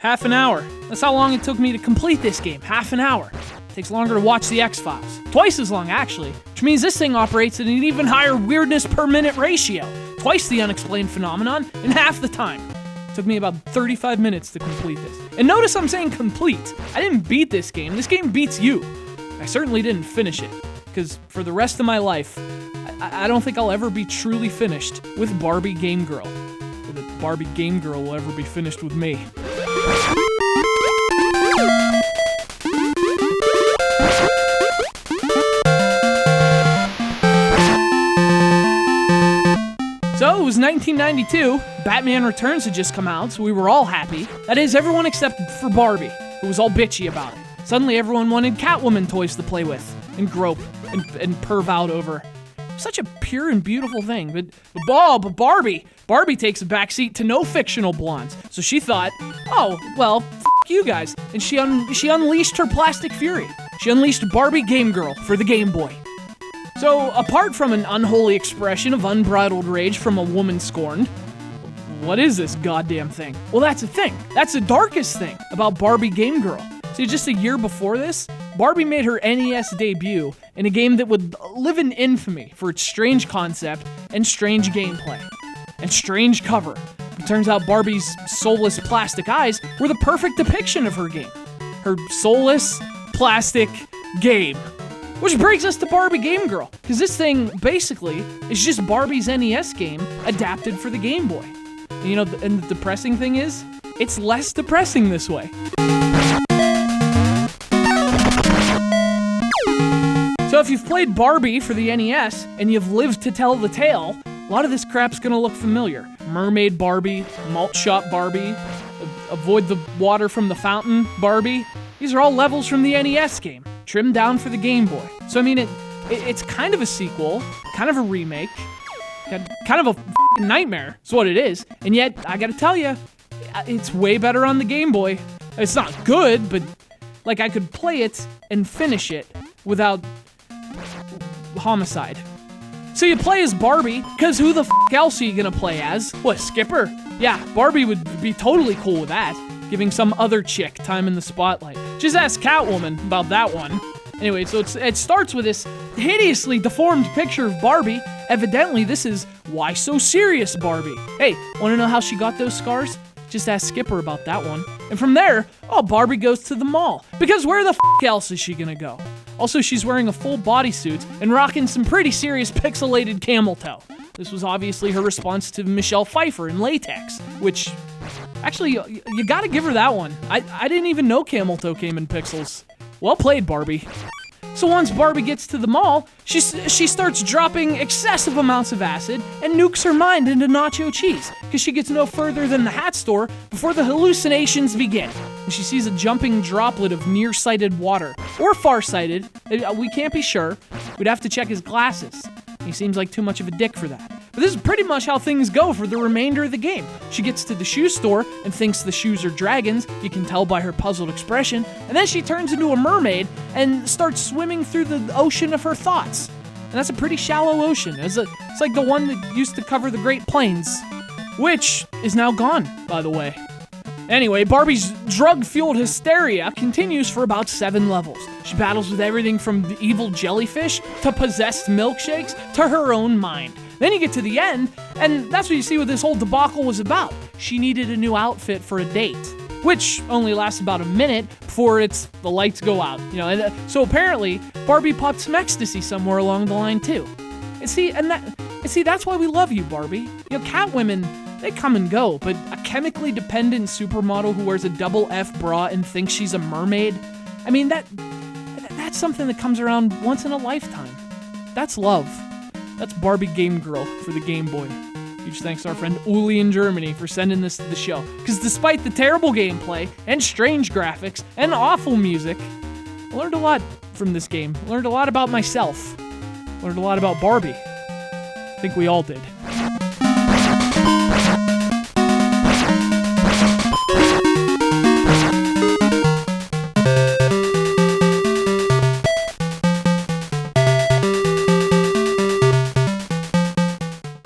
Half an hour. That's how long it took me to complete this game. Half an hour. Takes longer to watch the X-Files. Twice as long, actually. Which means this thing operates at an even higher weirdness per minute ratio. Twice the unexplained phenomenon in half the time. Took me about 35 minutes to complete this. And notice I'm saying complete. I didn't beat this game. This game beats you. I certainly didn't finish it. Because for the rest of my life, I don't think I'll ever be truly finished with Barbie Game Girl. Or that Barbie Game Girl will ever be finished with me. So, it was 1992, Batman Returns had just come out, so we were all happy. That is, everyone except for Barbie, who was all bitchy about it. Suddenly everyone wanted Catwoman toys to play with, and grope, and perv out over. Such a pure and beautiful thing, but Barbie takes a backseat to no fictional blondes. So she thought, oh, well, f*** you guys. And she unleashed her plastic fury. She unleashed Barbie Game Girl for the Game Boy. So, apart from an unholy expression of unbridled rage from a woman scorned, what is this goddamn thing? Well, that's the thing. That's the darkest thing about Barbie Game Girl. See, just a year before this, Barbie made her NES debut in a game that would live in infamy for its strange concept and strange gameplay. And strange cover. It turns out Barbie's soulless plastic eyes were the perfect depiction of her game. Her soulless plastic game. Which brings us to Barbie Game Girl, because this thing, basically, is just Barbie's NES game adapted for the Game Boy. And you know, and the depressing thing is, it's less depressing this way. So if you've played Barbie for the NES, and you've lived to tell the tale, a lot of this crap's gonna look familiar. Mermaid Barbie, Malt Shop Barbie, Avoid the Water from the Fountain Barbie. These are all levels from the NES game, trimmed down for the Game Boy. So I mean, it's kind of a sequel, kind of a remake, kind of a f***ing nightmare, is what it is. And yet, I gotta tell you, it's way better on the Game Boy. It's not good, but like I could play it and finish it without homicide. So you play as Barbie, because who the f*** else are you gonna play as? What, Skipper? Yeah, Barbie would be totally cool with that. Giving some other chick time in the spotlight. Just ask Catwoman about that one. Anyway, so it starts with this hideously deformed picture of Barbie. Evidently, this is Why So Serious Barbie. Hey, wanna know how she got those scars? Just ask Skipper about that one. And from there, Barbie goes to the mall. Because where the f*** else is she gonna go? Also, she's wearing a full bodysuit and rocking some pretty serious pixelated camel toe. This was obviously her response to Michelle Pfeiffer in Latex, which... Actually, you gotta give her that one. I didn't even know camel toe came in pixels. Well played, Barbie. So once Barbie gets to the mall, she starts dropping excessive amounts of acid and nukes her mind into nacho cheese, because she gets no further than the hat store before the hallucinations begin. And she sees a jumping droplet of nearsighted water, or farsighted, we can't be sure. We'd have to check his glasses. He seems like too much of a dick for that. But this is pretty much how things go for the remainder of the game. She gets to the shoe store and thinks the shoes are dragons, you can tell by her puzzled expression, and then she turns into a mermaid and starts swimming through the ocean of her thoughts. And that's a pretty shallow ocean. It's like the one that used to cover the Great Plains, which is now gone, by the way. Anyway, Barbie's drug-fueled hysteria continues for about 7 levels. She battles with everything from the evil jellyfish to possessed milkshakes to her own mind. Then you get to the end, and that's what you see what this whole debacle was about. She needed a new outfit for a date, which only lasts about a minute before the lights go out. You know, and so apparently Barbie popped some ecstasy somewhere along the line too. And see, that's why we love you, Barbie. You know, Catwomen, they come and go, but a chemically dependent supermodel who wears a double F bra and thinks she's a mermaid, I mean, that's something that comes around once in a lifetime. That's love. That's Barbie Game Girl for the Game Boy. Huge thanks to our friend Uli in Germany for sending this to the show. Because despite the terrible gameplay, and strange graphics, and awful music, I learned a lot from this game. I learned a lot about myself. I learned a lot about Barbie. I think we all did.